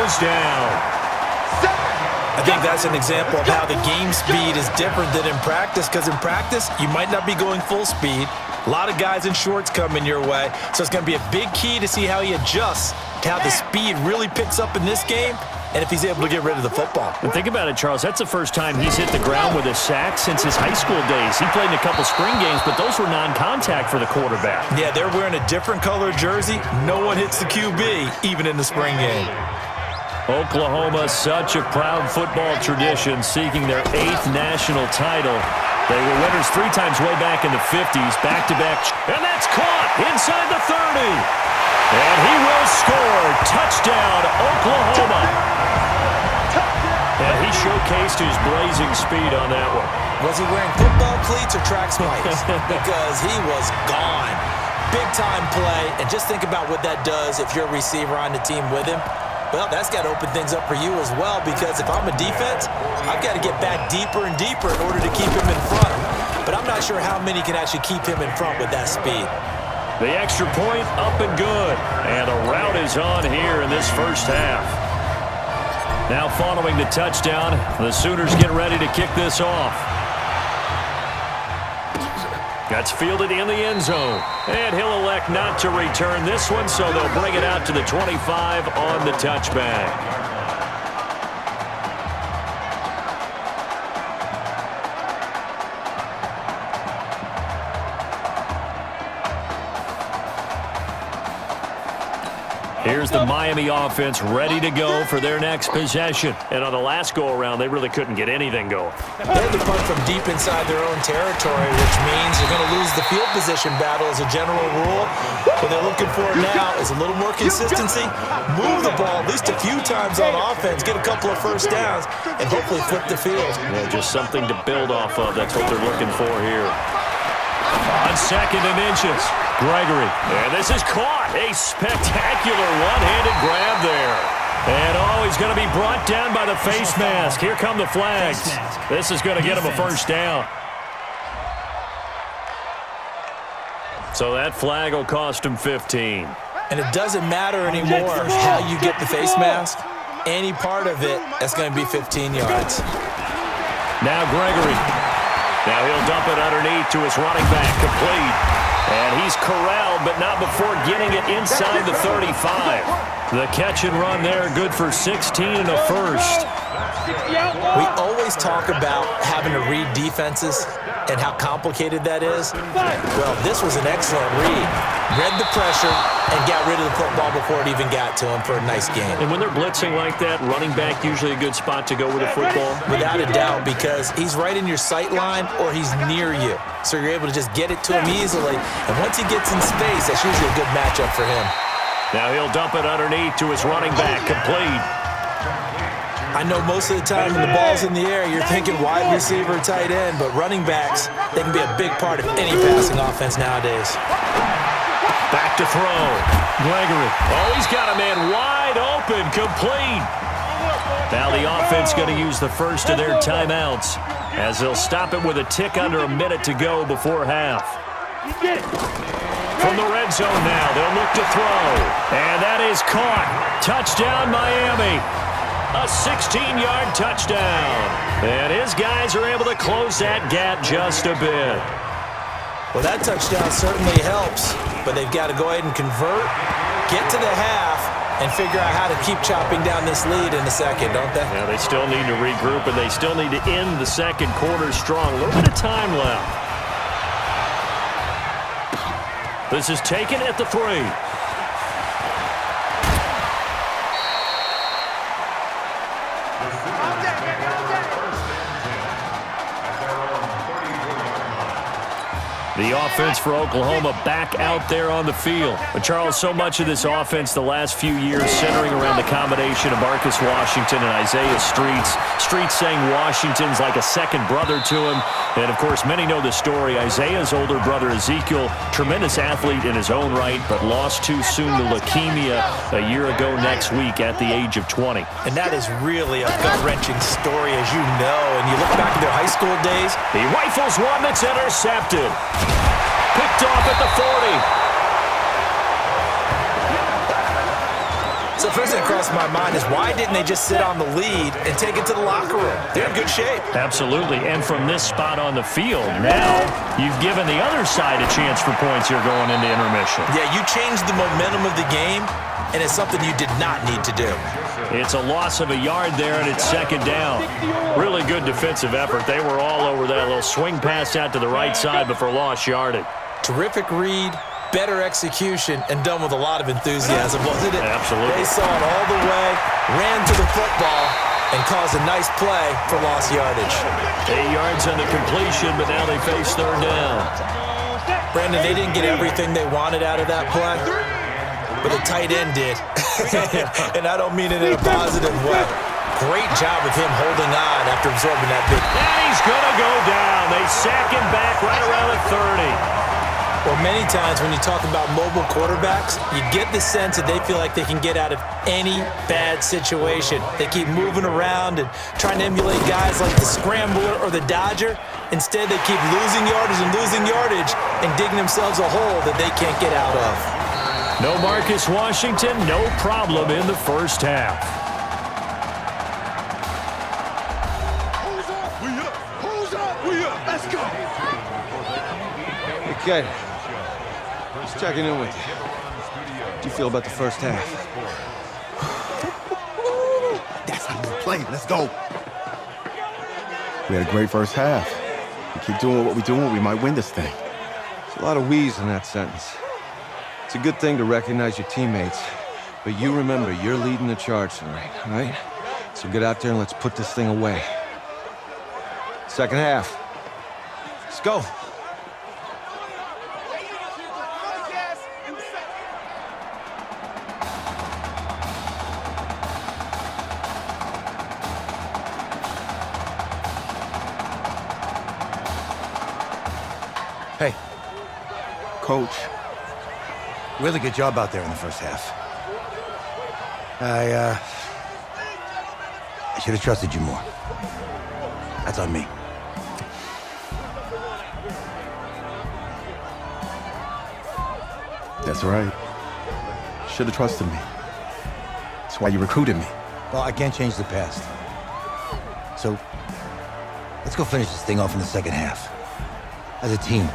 goes down. I think that's an example of how the game speed is different than in practice, because in practice, you might not be going full speed. A lot of guys in shorts coming your way, so it's going to be a big key to see how he adjusts to how the speed really picks up in this game and if he's able to get rid of the football. And think about it, Charles. That's the first time he's hit the ground with a sack since his high school days. He played in a couple spring games, but those were non-contact for the quarterback. Yeah, they're wearing a different color jersey. No one hits the QB, even in the spring game. Oklahoma, such a proud football tradition, seeking their 8th national title. They were winners 3 times way back in the 50s, back-to-back. And that's caught inside the 30. And he will score. Touchdown, Oklahoma. And he showcased his blazing speed on that one. Was he wearing football cleats or track spikes? Because he was gone. Big-time play. And just think about what that does if you're a receiver on the team with him. Well, that's got to open things up for you as well, because if I'm a defense, I've got to get back deeper and deeper in order to keep him in front. But I'm not sure how many can actually keep him in front with that speed. The extra point up and good. And a rout is on here in this first half. Now following the touchdown, the Sooners get ready to kick this off. That's fielded in the end zone. And he'll elect not to return this one, so they'll bring it out to the 25 on the touchback. Here's the Miami offense ready to go for their next possession. And on the last go-around, they really couldn't get anything going. They had to punt from deep inside their own territory, which means you're going to lose the field position battle as a general rule. What they're looking for now is a little more consistency, move the ball at least a few times on offense, get a couple of first downs, and hopefully flip the field. Yeah, just something to build off of. That's what they're looking for here. On 2nd and inches, Gregory. And this is caught. A spectacular one-handed grab there. And, oh, he's going to be brought down by the face mask. Here come the flags. This is going to get him a first down. So that flag will cost him 15. And it doesn't matter anymore how you get the face mask. Any part of it, that's going to be 15 yards. Now Gregory. Now he'll dump it underneath to his running back, complete. And he's corralled, but not before getting it inside the 35. The catch and run there, good for 16 and a first. We always talk about having to read defenses and how complicated that is. Well, this was an excellent read. Read the pressure and got rid of the football before it even got to him for a nice game. And when they're blitzing like that, running back usually a good spot to go with the football? Without a doubt, because he's right in your sight line or he's near you. So you're able to just get it to him easily. And once he gets in space, that's usually a good matchup for him. Now he'll dump it underneath to his running back, complete. I know most of the time when the ball's in the air, you're thinking wide receiver, tight end, but running backs, they can be a big part of any passing offense nowadays. Back to throw. Gregory. Oh, he's got a man wide open, complete. Now the offense going to use the first of their timeouts as they'll stop it with a tick under a minute to go before half. From the red zone now, they'll look to throw. And that is caught. Touchdown, Miami. A 16-yard touchdown. And his guys are able to close that gap just a bit. Well, that touchdown certainly helps, but they've got to go ahead and convert, get to the half, and figure out how to keep chopping down this lead in the second, don't they? Yeah, they still need to regroup, and they still need to end the second quarter strong. A little bit of time left. This is taken at the 3. The offense for Oklahoma back out there on the field. But, Charles, so much of this offense the last few years centering around the combination of Marcus Washington and Isaiah Streets. Streets saying Washington's like a second brother to him. And, of course, many know the story. Isaiah's older brother, Ezekiel, tremendous athlete in his own right, but lost too soon to leukemia a year ago next week at the age of 20. And that is really a gut-wrenching story, as you know. And you look back at their high school days. He rifles one that's intercepted. Picked off at the 40. So first thing that crossed my mind is why didn't they just sit on the lead and take it to the locker room? They're in good shape. Absolutely, and from this spot on the field, now you've given the other side a chance for points here going into intermission. Yeah, you changed the momentum of the game, and it's something you did not need to do. It's a loss of a yard there, and it's second down. Really good defensive effort. They were all over that little swing pass out to the right side, but for lost yardage. Terrific read, better execution, and done with a lot of enthusiasm, wasn't it? Absolutely. They saw it all the way, ran to the football, and caused a nice play for lost yardage. 8 yards on the completion, but now they face third down. Brandon, they didn't get everything they wanted out of that play, but the tight end did. And I don't mean it in a positive way. Great job with him holding on after absorbing that big. And he's going to go down. They sack him back right around the 30. Well, many times when you talk about mobile quarterbacks, you get the sense that they feel like they can get out of any bad situation. They keep moving around and trying to emulate guys like the Scrambler or the Dodger. Instead, they keep losing yardage and digging themselves a hole that they can't get out of. No Marcus Washington, no problem in the first half. Who's up? We up. Let's go. Okay. Just checking in with you. How do you feel about the first half? That's how we're playing. Let's go. We had a great first half. We keep doing what we're doing, we might win this thing. There's a lot of we's in that sentence. It's a good thing to recognize your teammates, but you remember, you're leading the charge tonight, all right? So get out there and let's put this thing away. Second half. Let's go. Hey, Coach, really good job out there in the first half. I should have trusted you more. That's on me. that's right. Should have trusted me. That's why you recruited me. Well, I can't change the past. So, let's go finish this thing off in the second half. As a team.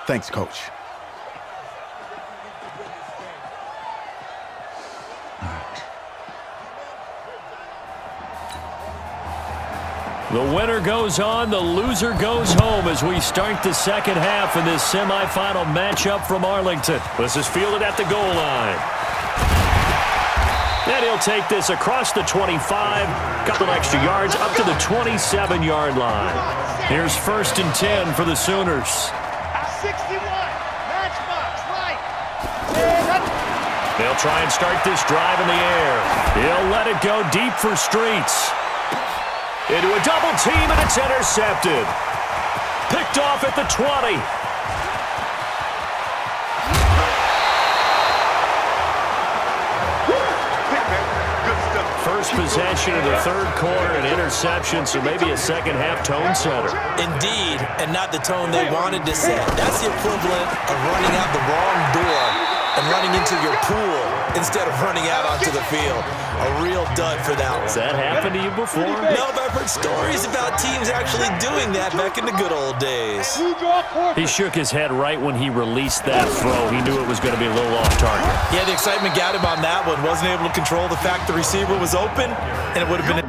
Thanks, Coach. The winner goes on, the loser goes home as we start the second half in this semifinal matchup from Arlington. This is fielded at the goal line. And he'll take this across the 25, couple extra yards up to the 27-yard line. Here's 1st and 10 for the Sooners. 61, matchbox, right. They'll try and start this drive in the air. He'll let it go deep for Streets. Into a double team, and it's intercepted. Picked off at the 20. First possession of the third quarter, an interception, so maybe a second-half tone setter. Indeed, and not the tone they wanted to set. That's the equivalent of running out the wrong door and running into your pool instead of running out onto the field. A real dud for that one. Has that happened to you before? No, but I've heard stories about teams actually doing that back in the good old days. He shook his head right when he released that throw. He knew it was going to be a little off target. Yeah, the excitement got him on that one. Wasn't able to control the fact the receiver was open, and it would have been...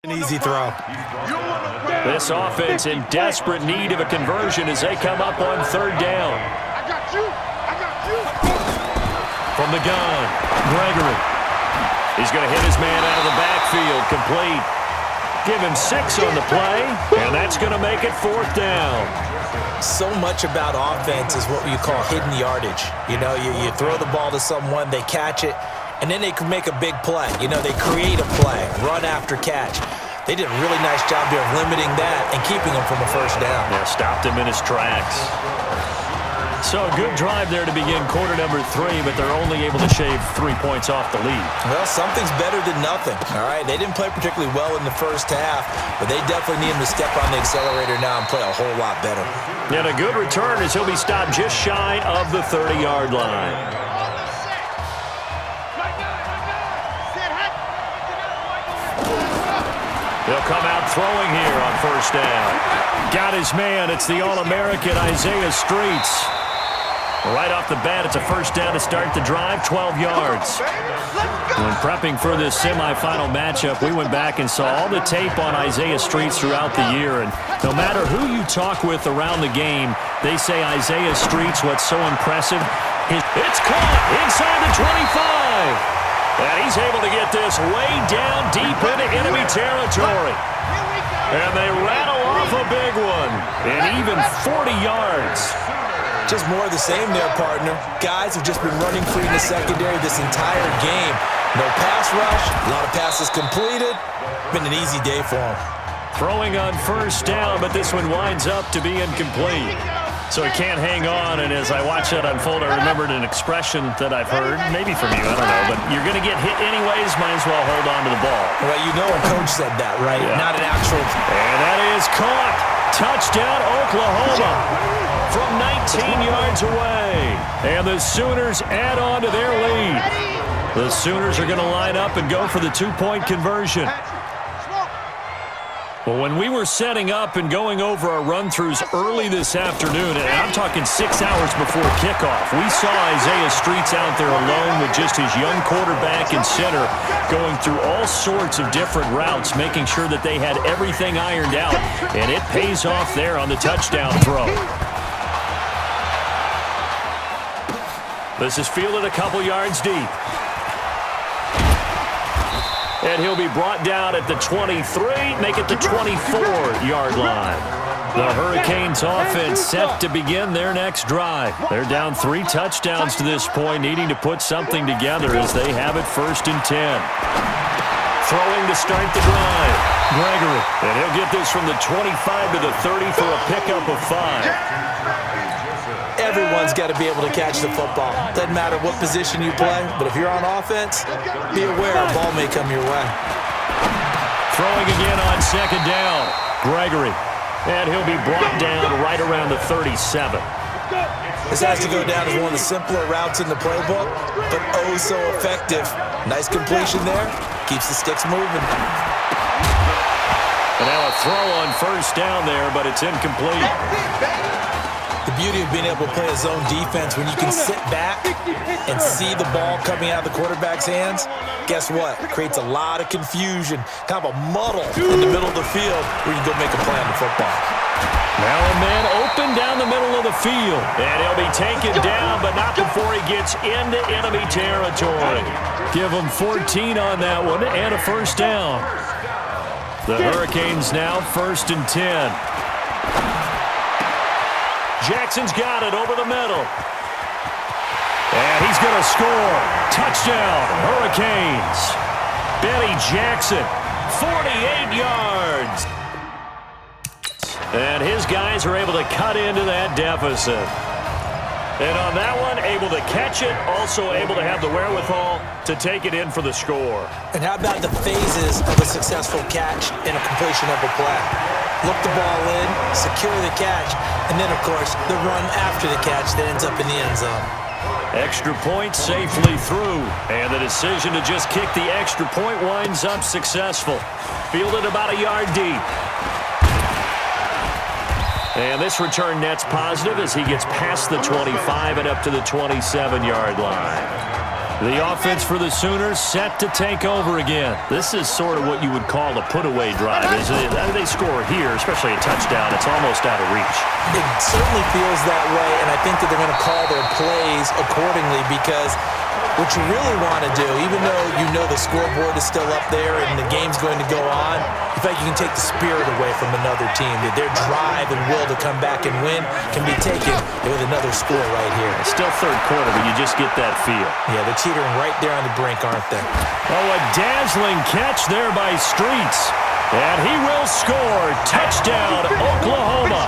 an easy throw. This offense in desperate need of a conversion as they come up on third down. I got you. From the gun, Gregory. He's going to hit his man out of the backfield, complete. Give him 6 on the play, and that's going to make it 4th down. So much about offense is what you call hidden yardage. You know, you throw the ball to someone, they catch it, and then they can make a big play. You know, they create a play, run after catch. They did a really nice job there of limiting that and keeping him from a first down. Yeah, stopped him in his tracks. So a good drive there to begin quarter number 3, but they're only able to shave 3 points off the lead. Well, something's better than nothing, all right? They didn't play particularly well in the first half, but they definitely need him to step on the accelerator now and play a whole lot better. And a good return as he'll be stopped just shy of the 30-yard line. They'll come out throwing here on first down. Got his man. It's the All-American Isaiah Streets. Right off the bat, it's a first down to start the drive, 12 yards. When prepping for this semifinal matchup, we went back and saw all the tape on Isaiah Streets throughout the year. And no matter who you talk with around the game, they say Isaiah Streets, what's so impressive, it's caught inside the 25. And he's able to get this way down deep into enemy territory. And they rattle off a big one. And even 40 yards. Just more of the same there, partner. Guys have just been running free in the secondary this entire game. No pass rush, a lot of passes completed. Been an easy day for them. Throwing on first down, but this one winds up to be incomplete. So he can't hang on, and as I watch that unfold, I remembered an expression that I've heard, maybe from you, I don't know, but you're going to get hit anyways, might as well hold on to the ball. Well, you know a coach said that, right? Yeah. Not an actual... And that is caught. Touchdown, Oklahoma. From 19 yards away. And the Sooners add on to their lead. The Sooners are going to line up and go for the two-point conversion. Well, when we were setting up and going over our run-throughs early this afternoon, and I'm talking 6 hours before kickoff, we saw Isaiah Streets out there alone with just his young quarterback and center going through all sorts of different routes, making sure that they had everything ironed out, and it pays off there on the touchdown throw. This is fielded a couple yards deep. And he'll be brought down at the 23, make it the 24-yard line. The Hurricanes offense set to begin their next drive. They're down 3 touchdowns to this point, needing to put something together as they have it 1st and 10. Throwing to start the drive. Gregory. And he'll get this from the 25 to the 30 for a pickup of 5. Everyone's got to be able to catch the football. Doesn't matter what position you play, but if you're on offense, be aware a ball may come your way. Throwing again on 2nd down. Gregory. And he'll be brought down right around the 37. This has to go down as one of the simpler routes in the playbook, but oh so effective. Nice completion there. Keeps the sticks moving. And now a throw on 1st down there, but it's incomplete. The beauty of being able to play a zone defense when you can sit back and see the ball coming out of the quarterback's hands, guess what? It creates a lot of confusion, kind of a muddle in the middle of the field where you can go make a play on the football. Now a man open down the middle of the field. And he'll be taken down, but not before he gets into enemy territory. Give him 14 on that one and a 1st down. The Hurricanes now 1st and 10. Jackson's got it over the middle. And he's going to score. Touchdown, Hurricanes. Benny Jackson, 48 yards. And his guys are able to cut into that deficit. And on that one, able to catch it, also able to have the wherewithal to take it in for the score. And how about the phases of a successful catch and a completion of a play? Look the ball in, secure the catch, and then, of course, the run after the catch that ends up in the end zone. Extra point safely through. And the decision to just kick the extra point winds up successful. Fielded about a yard deep. And this return net's positive as he gets past the 25 and up to the 27-yard line. The offense for the Sooners set to take over again. This is sort of what you would call a put-away drive, isn't it? They score here, especially a touchdown. It's almost out of reach. It certainly feels that way, and I think that they're going to call their plays accordingly because what you really want to do, even though you know the scoreboard is still up there and the game's going to go on, in fact, you can take the spirit away from another team. That their drive and will to come back and win can be taken with another score right here. It's still 3rd quarter, but you just get that feel. Yeah, they're teetering right there on the brink, aren't they? Oh, a dazzling catch there by Streets. And he will score. Touchdown, Oklahoma.